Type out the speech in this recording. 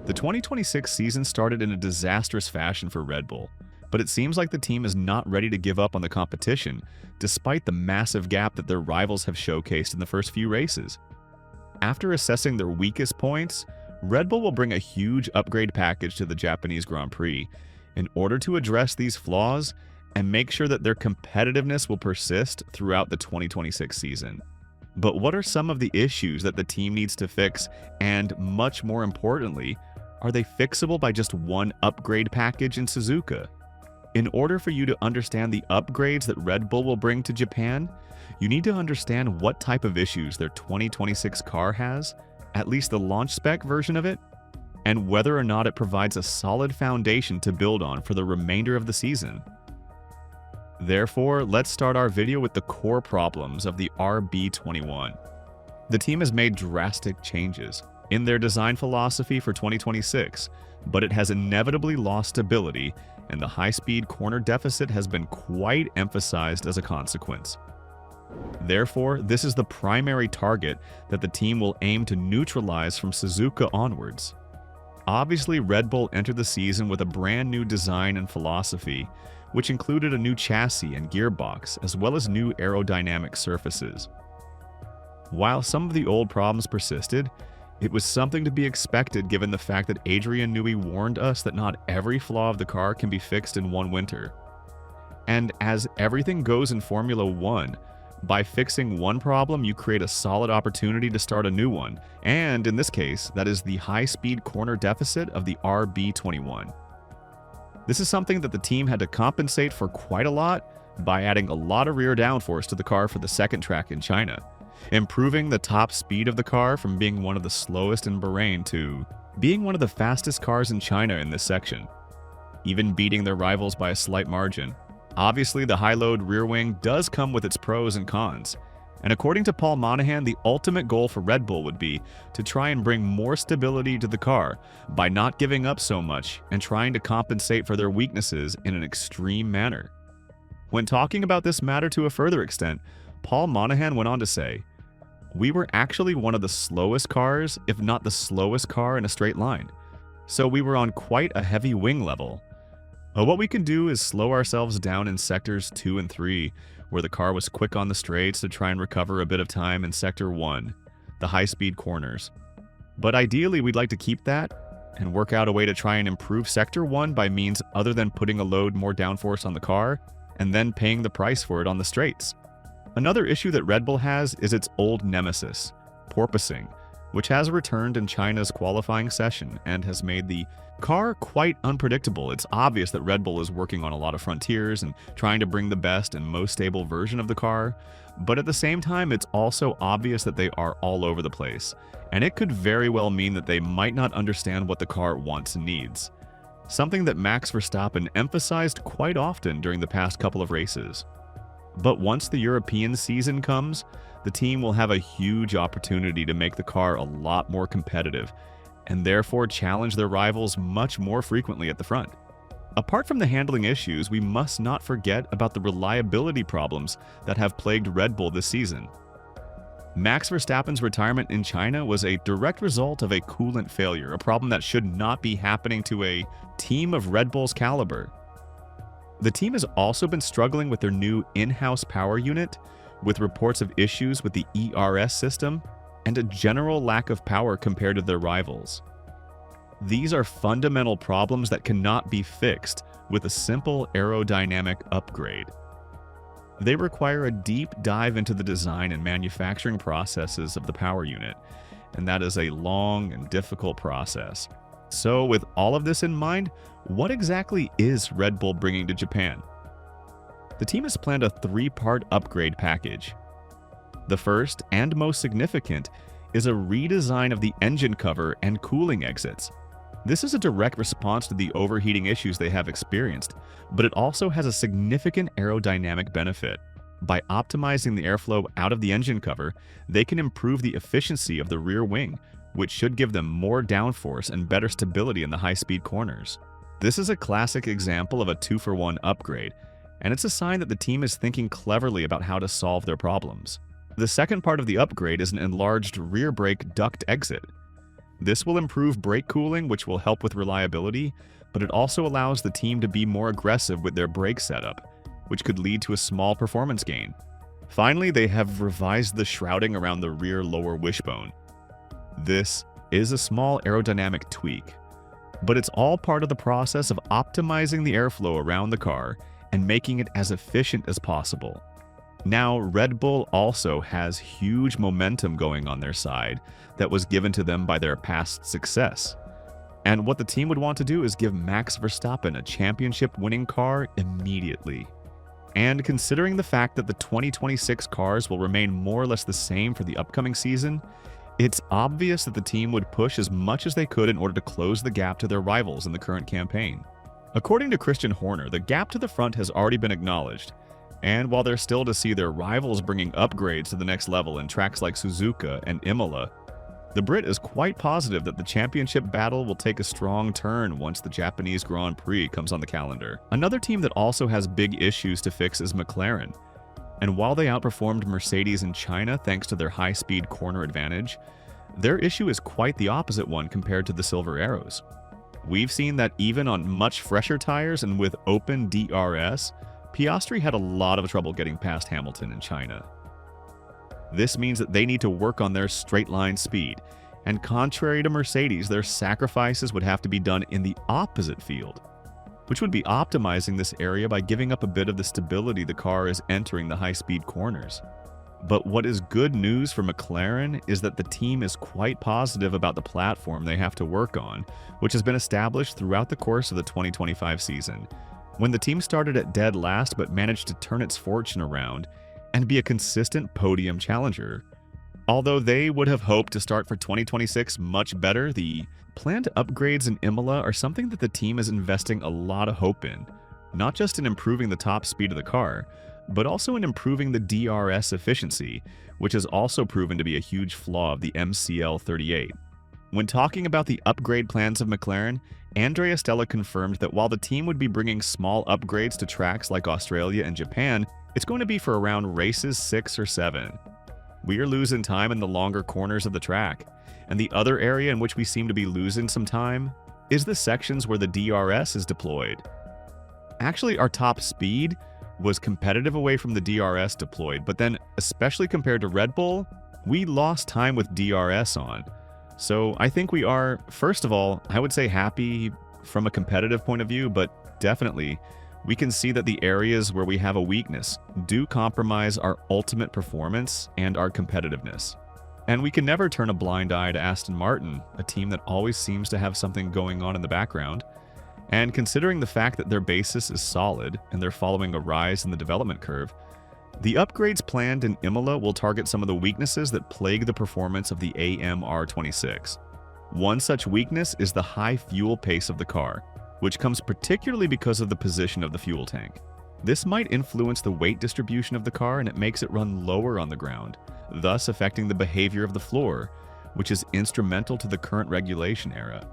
The 2026 season started in a disastrous fashion for Red Bull, but it seems like the team is not ready to give up on the competition, despite the massive gap that their rivals have showcased in the first few races. After assessing their weakest points, Red Bull will bring a huge upgrade package to the Japanese Grand Prix in order to address these flaws and make sure that their competitiveness will persist throughout the 2026 season. But what are some of the issues that the team needs to fix, and much more importantly, are they fixable by just one upgrade package in Suzuka? In order for you to understand the upgrades that Red Bull will bring to Japan, you need to understand what type of issues their 2026 car has, at least the launch spec version of it, and whether or not it provides a solid foundation to build on for the remainder of the season. Therefore, let's start our video with the core problems of the RB21. The team has made drastic changes in their design philosophy for 2026, but it has inevitably lost stability, and the high-speed corner deficit has been quite emphasized as a consequence. Therefore, this is the primary target that the team will aim to neutralize from Suzuka onwards. Obviously, Red Bull entered the season with a brand new design and philosophy, which included a new chassis and gearbox, as well as new aerodynamic surfaces. While some of the old problems persisted, it was something to be expected given the fact that Adrian Newey warned us that not every flaw of the car can be fixed in one winter. And as everything goes in Formula 1, by fixing one problem, you create a solid opportunity to start a new one, and in this case, that is the high-speed corner deficit of the RB21. This is something that the team had to compensate for quite a lot by adding a lot of rear downforce to the car for the second track in China, improving the top speed of the car from being one of the slowest in Bahrain to being one of the fastest cars in China in this section, even beating their rivals by a slight margin. Obviously, the high-load rear wing does come with its pros and cons, and according to Paul Monahan, the ultimate goal for Red Bull would be to try and bring more stability to the car by not giving up so much and trying to compensate for their weaknesses in an extreme manner. When talking about this matter to a further extent, Paul Monahan went on to say, "We were actually one of the slowest cars, if not the slowest car in a straight line, so we were on quite a heavy wing level. What we can do is slow ourselves down in sectors 2 and 3, where the car was quick on the straights to try and recover a bit of time in sector 1, the high-speed corners. But ideally, we'd like to keep that and work out a way to try and improve sector 1 by means other than putting a load more downforce on the car and then paying the price for it on the straights." Another issue that Red Bull has is its old nemesis, porpoising, which has returned in China's qualifying session and has made the car quite unpredictable. It's obvious that Red Bull is working on a lot of frontiers and trying to bring the best and most stable version of the car, but at the same time, it's also obvious that they are all over the place, and it could very well mean that they might not understand what the car wants and needs, something that Max Verstappen emphasized quite often during the past couple of races. But once the European season comes, the team will have a huge opportunity to make the car a lot more competitive, and therefore challenge their rivals much more frequently at the front. Apart from the handling issues, we must not forget about the reliability problems that have plagued Red Bull this season. Max Verstappen's retirement in China was a direct result of a coolant failure, a problem that should not be happening to a team of Red Bull's caliber. The team has also been struggling with their new in-house power unit, with reports of issues with the ERS system and a general lack of power compared to their rivals. These are fundamental problems that cannot be fixed with a simple aerodynamic upgrade. They require a deep dive into the design and manufacturing processes of the power unit, and that is a long and difficult process. So with all of this in mind, what exactly is Red Bull bringing to Japan? The team has planned a 3-part upgrade package. The first and most significant is a redesign of the engine cover and cooling exits. This is a direct response to the overheating issues they have experienced, but it also has a significant aerodynamic benefit. By optimizing the airflow out of the engine cover, they can improve the efficiency of the rear wing, which should give them more downforce and better stability in the high-speed corners. This is a classic example of a 2-for-1 upgrade, and it's a sign that the team is thinking cleverly about how to solve their problems. The second part of the upgrade is an enlarged rear brake duct exit. This will improve brake cooling, which will help with reliability, but it also allows the team to be more aggressive with their brake setup, which could lead to a small performance gain. Finally, they have revised the shrouding around the rear lower wishbone. This is a small aerodynamic tweak, but it's all part of the process of optimizing the airflow around the car and making it as efficient as possible. Now, Red Bull also has huge momentum going on their side that was given to them by their past success. And what the team would want to do is give Max Verstappen a championship-winning car immediately. And considering the fact that the 2026 cars will remain more or less the same for the upcoming season, it's obvious that the team would push as much as they could in order to close the gap to their rivals in the current campaign. According to Christian Horner, the gap to the front has already been acknowledged, and while they're still to see their rivals bringing upgrades to the next level in tracks like Suzuka and Imola, the Brit is quite positive that the championship battle will take a strong turn once the Japanese Grand Prix comes on the calendar. Another team that also has big issues to fix is McLaren. And while they outperformed Mercedes in China thanks to their high-speed corner advantage, their issue is quite the opposite one compared to the Silver Arrows. We've seen that even on much fresher tires and with open DRS, Piastri had a lot of trouble getting past Hamilton in China. This means that they need to work on their straight-line speed, and contrary to Mercedes, their sacrifices would have to be done in the opposite field, which would be optimizing this area by giving up a bit of the stability the car is entering the high-speed corners. But what is good news for McLaren is that the team is quite positive about the platform they have to work on, which has been established throughout the course of the 2025 season, when the team started at dead last but managed to turn its fortune around and be a consistent podium challenger. Although they would have hoped to start for 2026 much better, the planned upgrades in Imola are something that the team is investing a lot of hope in, not just in improving the top speed of the car, but also in improving the DRS efficiency, which has also proven to be a huge flaw of the MCL38. When talking about the upgrade plans of McLaren, Andrea Stella confirmed that while the team would be bringing small upgrades to tracks like Australia and Japan, it's going to be for around races 6 or 7. We are losing time in the longer corners of the track, and the other area in which we seem to be losing some time is the sections where the DRS is deployed. Actually, our top speed was competitive away from the DRS deployed, but then, especially compared to Red Bull, we lost time with DRS on. So I think we are, first of all, I would say happy from a competitive point of view, but definitely we can see that the areas where we have a weakness do compromise our ultimate performance and our competitiveness. And we can never turn a blind eye to Aston Martin, a team that always seems to have something going on in the background. And considering the fact that their basis is solid and they're following a rise in the development curve, the upgrades planned in Imola will target some of the weaknesses that plague the performance of the AMR26. One such weakness is the high fuel pace of the car, which comes particularly because of the position of the fuel tank. This might influence the weight distribution of the car, and it makes it run lower on the ground, thus affecting the behavior of the floor, which is instrumental to the current regulation era.